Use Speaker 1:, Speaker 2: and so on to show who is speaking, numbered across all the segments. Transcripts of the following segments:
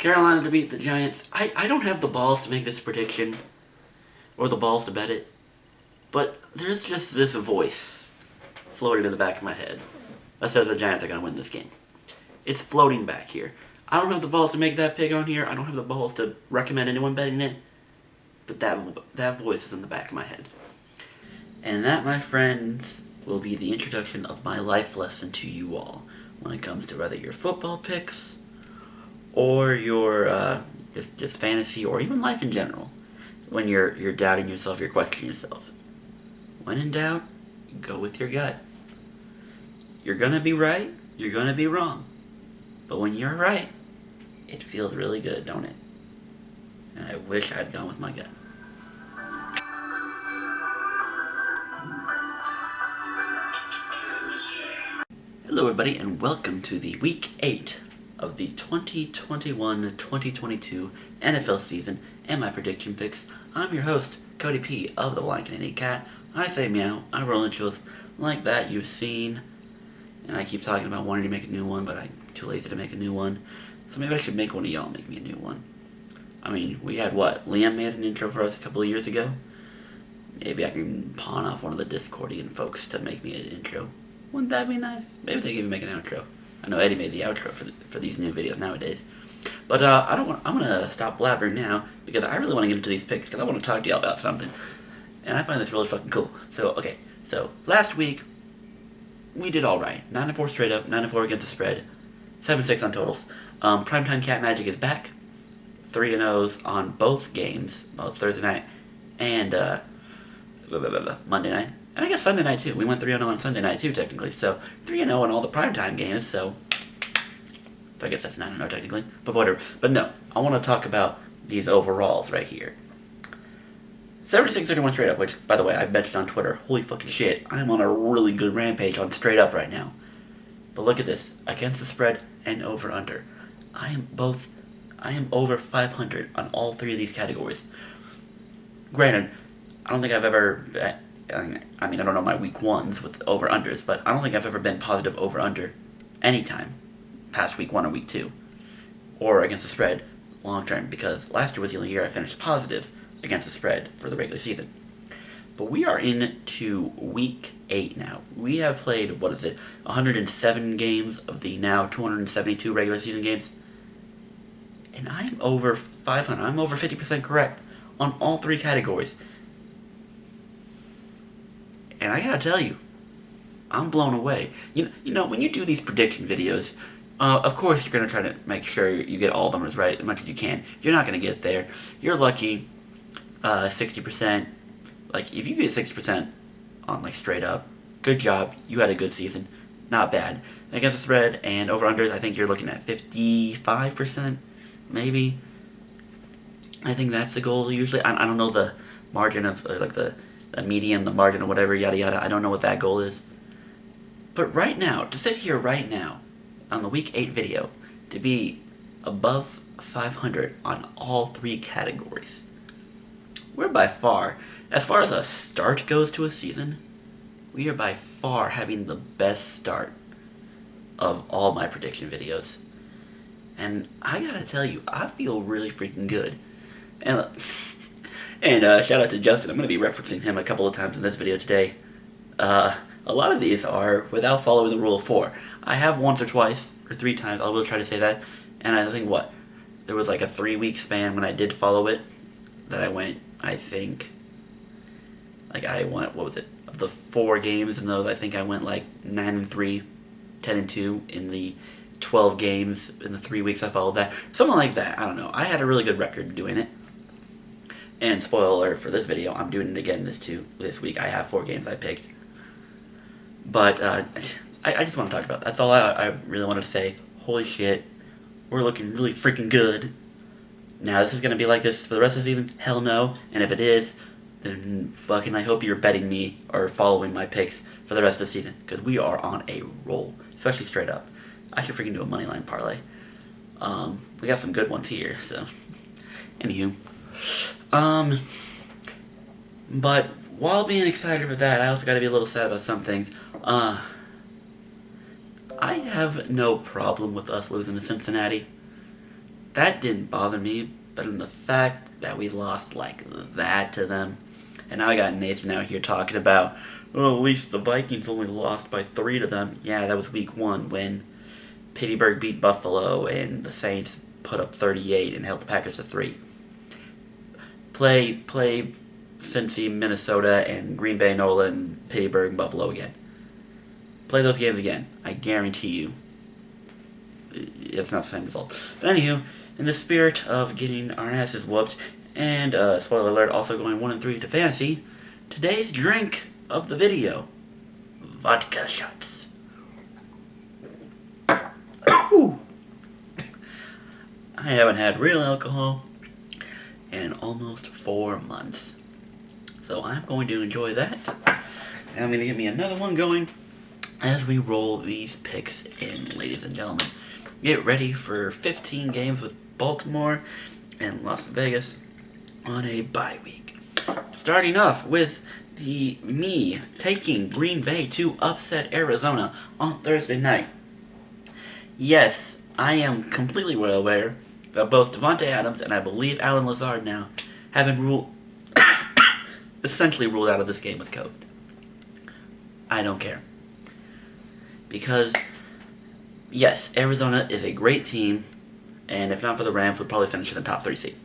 Speaker 1: Carolina to beat the Giants. I don't have the balls to make this prediction, or the balls to bet it, but there's just this voice floating in the back of my head that says the Giants are going to win this game. It's floating back here. I don't have the balls to make that pick on here. I don't have the balls to recommend anyone betting it, but that voice is in the back of my head. And that, my friends, will be the introduction of my life lesson to you all when it comes to whether your football picks or your just fantasy or even life in general. When you're doubting yourself, you're questioning yourself. When in doubt, go with your gut. You're gonna be right, you're gonna be wrong. But when you're right, it feels really good, don't it? And I wish I'd gone with my gut. Hello everybody, and welcome to the Week 8 of the 2021-2022 NFL season and my prediction picks. I'm your host, Cody P. of the Blind Canadian Cat. I say meow, I roll intros like that you've seen. And I keep talking about wanting to make a new one, but I'm too lazy to make a new one. So maybe I should make one of y'all make me a new one. I mean, we had what? Liam made an intro for us a couple of years ago. Maybe I can pawn off one of the Discordian folks to make me an intro. Wouldn't that be nice? Maybe they can even make an outro. I know Eddie made the outro for these new videos nowadays. But I'm gonna stop blabbering now because I really want to get into these picks because I want to talk to y'all about something. And I find this really fucking cool. So last week we did all right. 9-4 straight up, 9-4 against the spread, 7-6 on totals. Primetime Cat Magic is back. 3-0s on both games, both Thursday night and Monday night. And I guess Sunday night too. We went 3-0 on Sunday night too, technically. So 3-0 on all the primetime games. So I guess that's 9-0 technically. But whatever. But no, I want to talk about these overalls right here. 76-31 straight up, which, by the way, I mentioned on Twitter. Holy fucking shit, I'm on a really good rampage on straight up right now. But look at this. Against the spread and over-under. I am over 500 on all three of these categories. Granted, I don't think I've ever... I mean, I don't know my week ones with over-unders, but I don't think I've ever been positive over-under anytime past week 1 or week 2. Or against the spread long-term, because last year was the only year I finished positive against the spread for the regular season. But we are into week 8 now. We have played, 107 games of the now 272 regular season games. And I am over 500. I'm over 50% correct on all three categories. And I gotta tell you, I'm blown away. You know, when you do these prediction videos, of course you're gonna try to make sure you get all the numbers right as much as you can. You're not gonna get there. You're lucky 60%. Like, if you get 60% on, like, straight up, good job. You had a good season. Not bad. Against the spread and over-unders, I think you're looking at 55%, maybe. I think that's the goal usually. I don't know the margin of, like, the median, the margin, or whatever, yada yada. I don't know what that goal is. But right now, to sit here right now, on the Week 8 video, to be above 500 on all three categories, we're by far, as a start goes to a season, we are by far having the best start of all my prediction videos. And I gotta tell you, I feel really freaking good. And shout out to Justin. I'm going to be referencing him a couple of times in this video today. A lot of these are without following the rule of 4. I have once or twice, or 3 times, I will try to say that. And I think there was like a 3-week span when I did follow it, that I went, I think, like I went, of the 4 games in those, I think I went like 9-3, 10-2 in the 12 games in the 3 weeks I followed that. Something like that, I don't know. I had a really good record doing it. And spoiler alert for this video, I'm doing it again this week. I have 4 games I picked. But I just want to talk about that. That's all I really wanted to say. Holy shit, we're looking really freaking good. Now, this is going to be like this for the rest of the season? Hell no. And if it is, then fucking I hope you're betting me or following my picks for the rest of the season. Because we are on a roll, especially straight up. I should freaking do a moneyline parlay. We got some good ones here, so. Anywho. But while being excited for that, I also got to be a little sad about some things. I have no problem with us losing to Cincinnati. that didn't bother me, but in the fact that we lost like that to them, and now I got Nathan out here talking about, well, at least the Vikings only lost by 3 to them. Yeah, that was week 1 when Pittsburgh beat Buffalo and the Saints put up 38 and held the Packers to 3. Play Cincy, Minnesota, and Green Bay, Nola, and Pittsburgh, and Buffalo again. Play those games again. I guarantee you it's not the same result. But anywho, in the spirit of getting our asses whooped, and spoiler alert, also going 1-3 to fantasy, today's drink of the video: vodka shots. I haven't had real alcohol in almost 4 months, so I'm going to enjoy that. And I'm going to get me another one going as we roll these picks in, ladies and gentlemen. Get ready for 15 games with Baltimore and Las Vegas on a bye week. Starting off with me taking Green Bay to upset Arizona on Thursday night. Yes, I am completely well aware that both Devontae Adams and I believe Alan Lazard now have been essentially ruled out of this game with COVID. I don't care. Because, yes, Arizona is a great team, and if not for the Rams, would probably finish in the top 3 seed.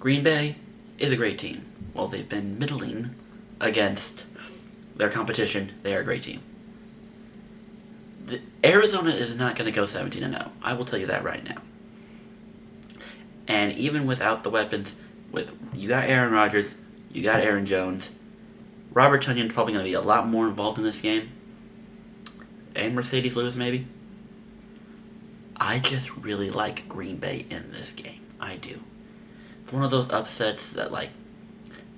Speaker 1: Green Bay is a great team. While they've been middling against their competition, they are a great team. Arizona is not going to go 17-0. I will tell you that right now. And even without the weapons, you got Aaron Rodgers, you got Aaron Jones, Robert Tunyon's probably going to be a lot more involved in this game. And Mercedes Lewis, maybe. I just really like Green Bay in this game. I do. It's one of those upsets that, like,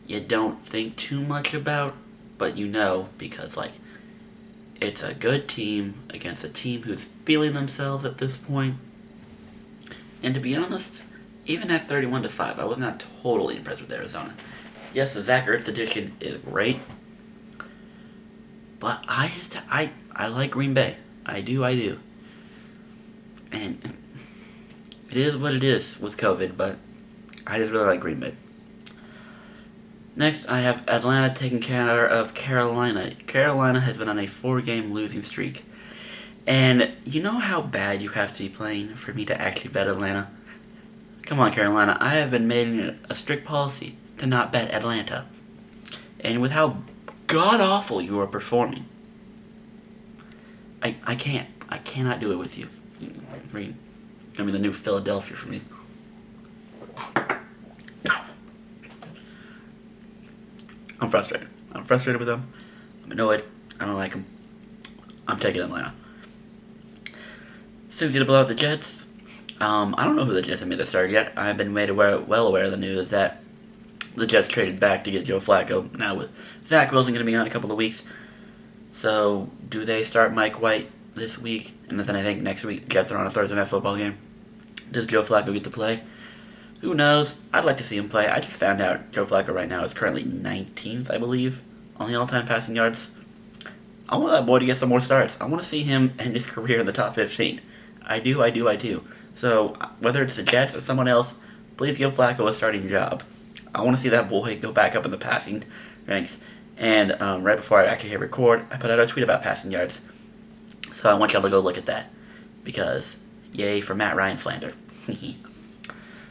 Speaker 1: you don't think too much about, but you know, because, like, it's a good team against a team who's feeling themselves at this point. And to be honest, even at 31-5, I was not totally impressed with Arizona. Yes, the Zach Ertz edition is great, but I like Green Bay. I do. And it is what it is with COVID, but I just really like Green Bay. Next, I have Atlanta taking care of Carolina. Carolina has been on a 4-game losing streak. And you know how bad you have to be playing for me to actually bet Atlanta? Come on, Carolina. I have been making a strict policy to not bet Atlanta. And with how god-awful you are performing, I can't. I cannot do it with you. You're gonna be the new Philadelphia for me. I'm frustrated. I'm frustrated with them. I'm annoyed. I don't like them. I'm taking Atlanta. Cincy to blow out the Jets. I don't know who the Jets have made their start yet. I've been made well aware of the news that the Jets traded back to get Joe Flacco. Now with Zach Wilson going to be on in a couple of weeks. So, do they start Mike White this week? And then I think next week the Jets are on a Thursday night football game. Does Joe Flacco get to play? Who knows? I'd like to see him play. I just found out Joe Flacco right now is currently 19th, I believe, on the all-time passing yards. I want that boy to get some more starts. I want to see him end his career in the top 15. I do. So, whether it's the Jets or someone else, please give Flacco a starting job. I want to see that boy go back up in the passing ranks. And right before I actually hit record, I put out a tweet about passing yards. So I want y'all to go look at that. Because, yay for Matt Ryan slander.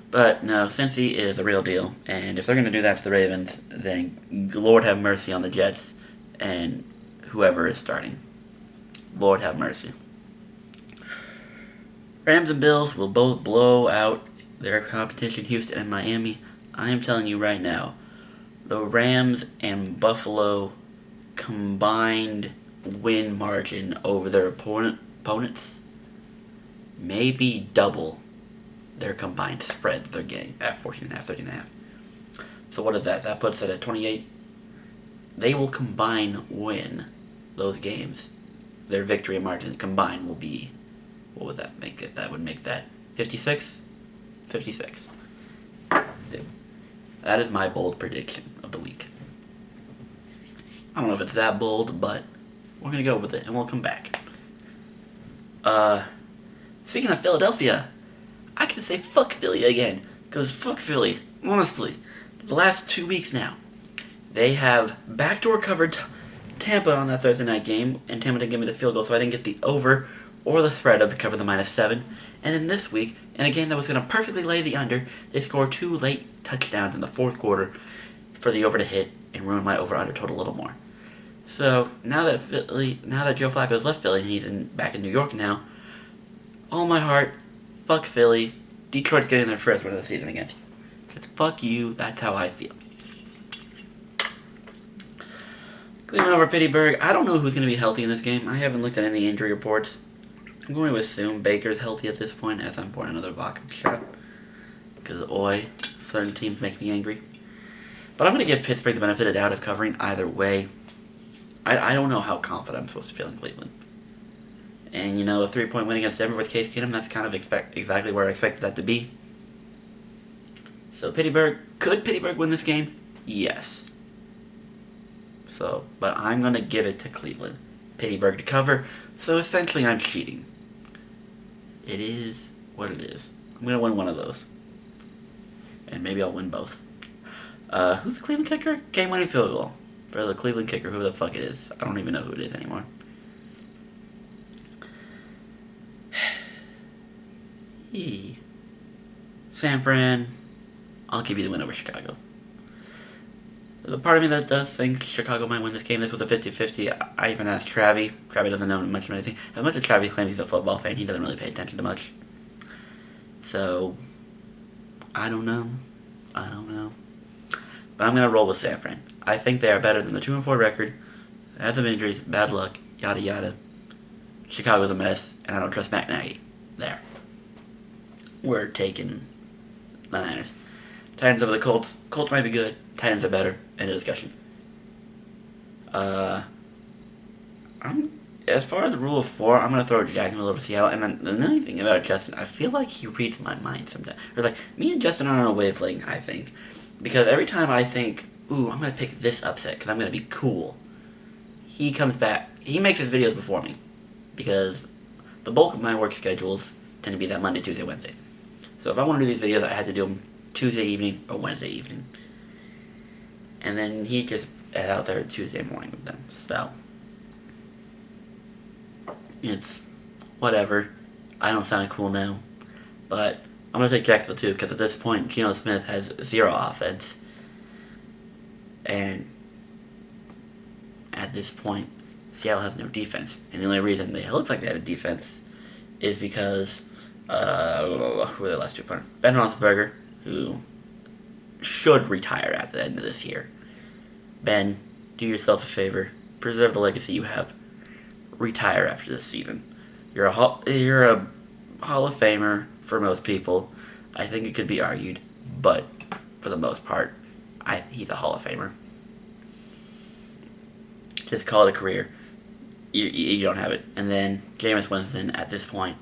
Speaker 1: But no, Cincy is a real deal. And if they're going to do that to the Ravens, then Lord have mercy on the Jets and whoever is starting. Lord have mercy. Rams and Bills will both blow out their competition, Houston and Miami. I am telling you right now, the Rams and Buffalo combined win margin over their opponents maybe double their combined spread of their game at 14.5, 13.5. So what is that? That puts it at 28. They will combine win those games. Their victory margin combined will be, what would that make it? That would make that 56? 56. That is my bold prediction of the week. I don't know if it's that bold, but we're going to go with it, and we'll come back. Speaking of Philadelphia, I can say fuck Philly again. Because fuck Philly. Honestly. The last 2 weeks now. They have backdoor covered Tampa on that Thursday night game, and Tampa didn't give me the field goal, so I didn't get the over or the spread of the cover the -7. And then this week, in a game that was going to perfectly lay the under, they scored 2 late touchdowns in the fourth quarter for the over to hit and ruin my over-under total a little more. So now that Joe Flacco's left Philly and he's back in New York now, all my heart, fuck Philly. Detroit's getting their first win of the season again. Because fuck you, that's how I feel. Cleveland over Pittsburgh. I don't know who's going to be healthy in this game. I haven't looked at any injury reports. I'm going to assume Baker's healthy at this point as I'm pouring another vodka shot. Because, certain teams make me angry. But I'm going to give Pittsburgh the benefit of the doubt of covering either way. I don't know how confident I'm supposed to feel in Cleveland. And, a 3-point win against Denver with Case Keenum, that's kind of exactly where I expected that to be. So, could Pittsburgh win this game? Yes. But I'm going to give it to Cleveland. Pittsburgh to cover, so essentially I'm cheating. It is what it is. I'm going to win one of those. And maybe I'll win both. Who's the Cleveland kicker? Game-winning field goal. For the Cleveland kicker, who the fuck it is. I don't even know who it is anymore. San Fran. I'll give you the win over Chicago. The part of me that does think Chicago might win this game. This was a 50-50. I even asked Travi. Travi doesn't know much of anything. As much as Travi claims he's a football fan, he doesn't really pay attention to much. So, I don't know. But I'm going to roll with San Fran. I think they are better than the 2-4 record. They had some injuries, bad luck, yada yada. Chicago's a mess, and I don't trust Matt Nagy. There. We're taking the Niners. Titans over the Colts. Colts might be good. Titans are better. End of discussion. As far as the rule of 4, I'm going to throw Jacksonville over Seattle. And then another thing about Justin, I feel like he reads my mind sometimes. Or like, me and Justin are on a wavelength, I think. Because every time I think, ooh, I'm going to pick this upset because I'm going to be cool, he comes back. He makes his videos before me. Because the bulk of my work schedules tend to be that Monday, Tuesday, Wednesday. So if I want to do these videos, I had to do them Tuesday evening or Wednesday evening. And then he just is out there Tuesday morning with them. So, it's whatever. I don't sound cool now. But I'm going to take Jacksonville too, because at this point, Geno Smith has 0 offense. And at this point, Seattle has no defense. And the only reason they look like they had a defense is because, who were the last 2 players? Ben Roethlisberger, who should retire at the end of this year. Ben, do yourself a favor. Preserve the legacy you have. Retire after this season. You're a Hall of Famer for most people. I think it could be argued, but for the most part, he's a Hall of Famer. Just call it a career. You don't have it. And then Jameis Winston, at this point,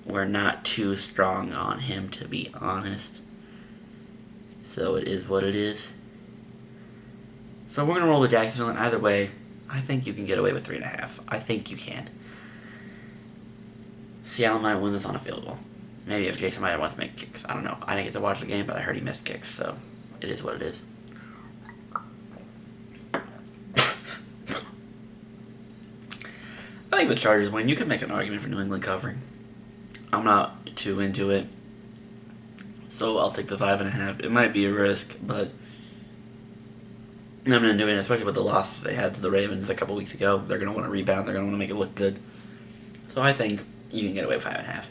Speaker 1: we're not too strong on him, to be honest. So it is what it is. So we're going to roll with Jacksonville, and either way, I think you can get away with 3.5. I think you can. Seattle might win this on a field goal. Maybe if Jason Meyer wants to make kicks. I don't know. I didn't get to watch the game, but I heard he missed kicks, so it is what it is. I think the Chargers win. You can make an argument for New England covering. I'm not too into it, so I'll take the 5.5. It might be a risk, but I'm going to do it, especially with the loss they had to the Ravens a couple weeks ago. They're going to want to rebound. They're going to want to make it look good. So I think you can get away with 5.5.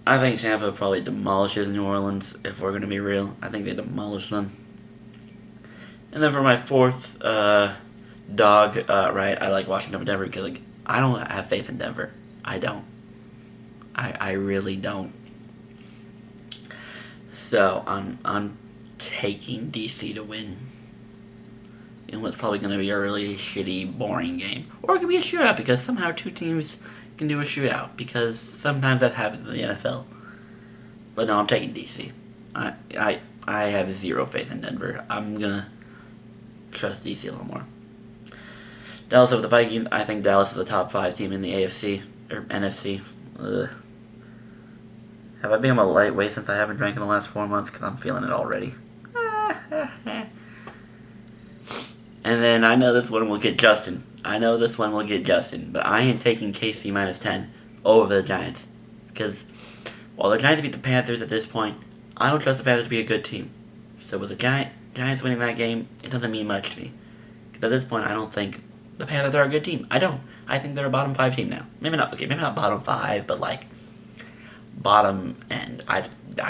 Speaker 1: I think Tampa probably demolishes New Orleans, if we're going to be real. I think they demolish them. And then for my fourth dog, I like Washington over Denver because I don't have faith in Denver. I don't. I really don't. So I'm taking DC to win. In what's probably going to be a really shitty, boring game. Or it could be a shootout because somehow 2 teams can do a shootout. Because sometimes that happens in the NFL. But no, I'm taking DC. I have 0 faith in Denver. I'm going to trust DC a little more. Dallas over the Vikings. I think Dallas is the top 5 team in the AFC. Or NFC. Have I become a lightweight since I haven't drank in the last 4 months? Because I'm feeling it already. And then I know this one will get Justin. But I am taking KC minus 10 over the Giants. Because while the Giants beat the Panthers at this point, I don't trust the Panthers to be a good team. So with the Giants winning that game, it doesn't mean much to me. Because at this point, I don't think the Panthers are a good team. I don't. I think they're a bottom 5 team now. Maybe not bottom 5, but like bottom end. I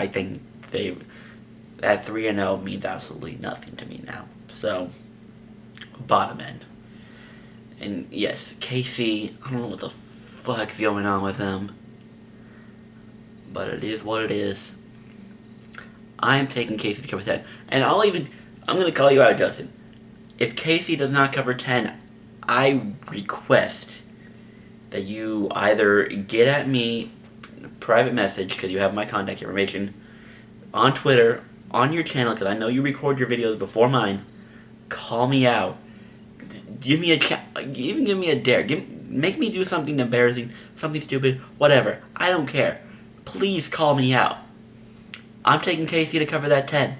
Speaker 1: think that 3-0 means absolutely nothing to me now. So bottom end. And yes, KC, I don't know what the fuck's going on with them, but it is what it is. I am taking KC to cover 10. And I'm going to call you out, Justin. If KC does not cover 10, I request that you either get at me, private message, because you have my contact information, on Twitter, on your channel, because I know you record your videos before mine. Call me out. Give me a dare. Make me do something embarrassing, something stupid, whatever. I don't care. Please call me out. I'm taking KC to cover that 10.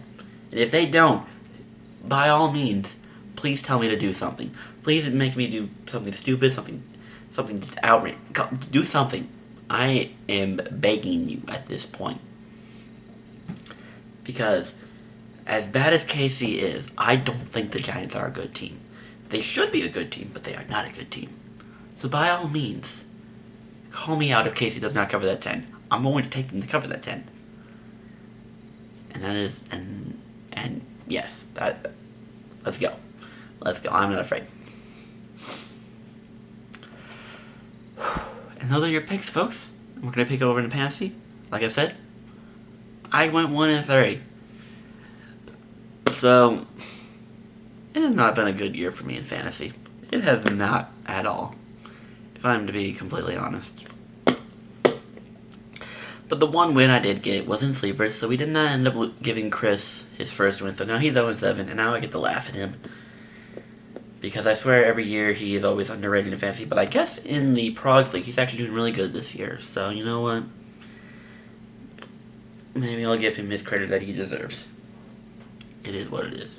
Speaker 1: And if they don't, by all means, please tell me to do something. Please make me do something stupid, something just outrageous. Do something. I am begging you at this point. Because as bad as KC is, I don't think the Giants are a good team. They should be a good team, but they are not a good team. So by all means, call me out if KC does not cover that 10. I'm going to take them to cover that 10. And that is, and yes, let's go. I'm not afraid. And those are your picks, folks. We're going to pick over into fantasy. Like I said, I went 1-3. So it has not been a good year for me in fantasy. It has not at all, if I'm to be completely honest. But the one win I did get was in Sleepers, so we did not end up giving Chris his first win. So now he's 0-7, and now I get to laugh at him. Because I swear every year he is always underrated in fantasy, but I guess in the Progs League he's actually doing really good this year. So you know what? Maybe I'll give him his credit that he deserves. It is what it is.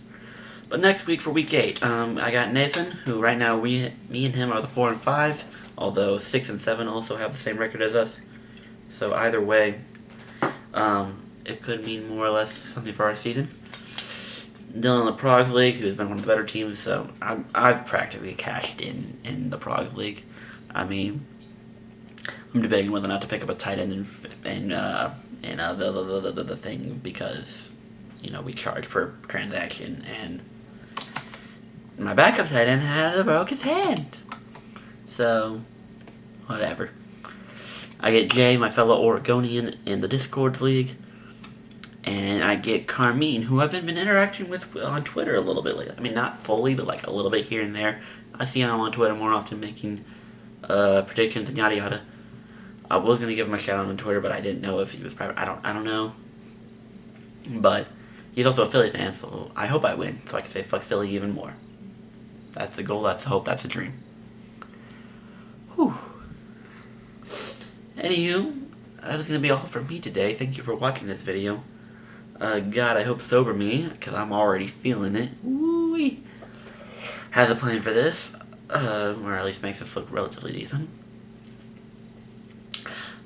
Speaker 1: But next week for week 8, I got Nathan, who right now me and him are the 4-5, although 6 and 7 also have the same record as us. So either way, it could mean more or less something for our season. Dylan in the Progs League, who's been one of the better teams, so I've practically cashed in the Progs League. I mean, I'm debating whether or not to pick up a tight end in the thing, because we charge per transaction, and my backup tight end broke his hand. So, whatever. I get Jay, my fellow Oregonian, in the Discord League. And I get Carmine, who I've been interacting with on Twitter a little bit lately. I mean, not fully, but like a little bit here and there. I see him on Twitter more often making predictions and yada yada. I was going to give him a shout out on Twitter, but I didn't know if he was private. I don't know. But he's also a Philly fan, so I hope I win, so I can say fuck Philly even more. That's the goal, that's the hope, that's the dream. Whew. Anywho, that is going to be all from me today. Thank you for watching this video. God, I hope sober me, because I'm already feeling it. Woo-wee. Has a plan for this, or at least makes us look relatively decent.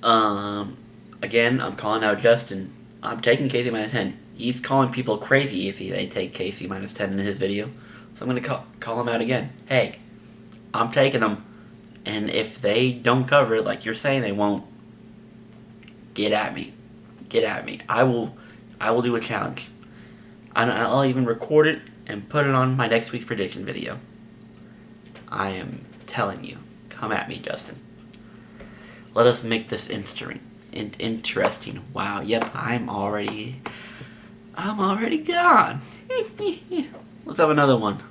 Speaker 1: Again, I'm calling out Justin. I'm taking KC minus 10. He's calling people crazy if they take KC minus 10 in his video. So I'm going to call him out again. Hey, I'm taking them. And if they don't cover it like you're saying they won't, get at me. Get at me. I will do a challenge. I'll even record it and put it on my next week's prediction video. I am telling you. Come at me, Justin. Let us make this interesting. Wow, yep, I'm already gone. Let's have another one.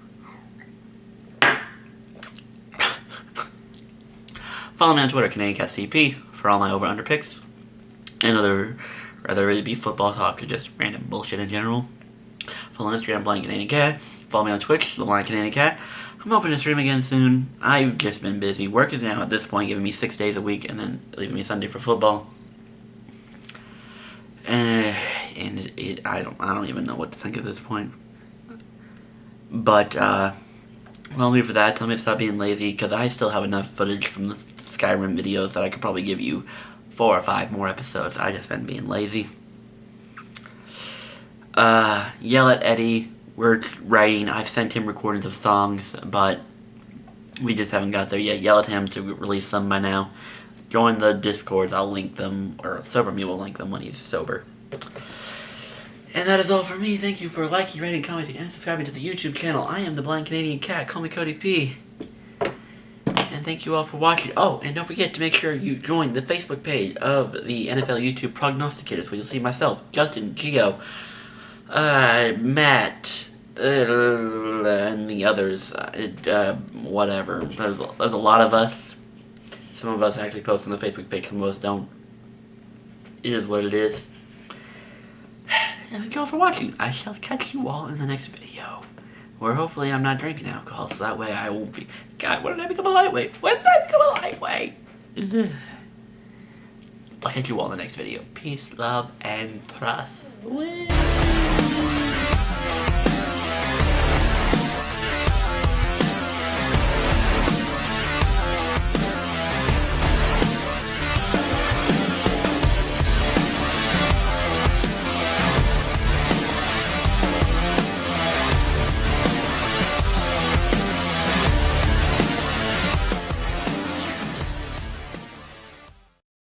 Speaker 1: Follow me on Twitter, CanadianCatCP, for all my over-under picks. And whether it be football talk or just random bullshit in general. Follow me on Instagram, Blind Canadian Cat. Follow me on Twitch, The Blind Canadian Cat. I'm hoping to stream again soon. I've just been busy. Work is now, at this point, giving me 6 days a week and then leaving me Sunday for football. I don't even know what to think at this point. But well, leave for that. Tell me to stop being lazy, because I still have enough footage from the Skyrim videos that I could probably give you 4 or 5 more episodes. I just been being lazy. Yell at Eddie. We're writing. I've sent him recordings of songs, but we just haven't got there yet. Yell at him to release some by now. Join the Discords. I'll link them, or Sober Me will link them when he's sober. And that is all for me. Thank you for liking, rating, commenting, and subscribing to the YouTube channel. I am the Blind Canadian Cat. Call me Cody P. And thank you all for watching. Oh, and don't forget to make sure you join the Facebook page of the NFL YouTube Prognosticators, where you'll see myself, Justin, Gio, Matt, and the others. Whatever. There's a lot of us. Some of us actually post on the Facebook page, some of us don't. It is what it is. And thank you all for watching. I shall catch you all in the next video, where hopefully I'm not drinking alcohol, so that way I won't be... God, when did I become a lightweight? When did I become a lightweight? I'll catch you all in the next video. Peace, love, and trust.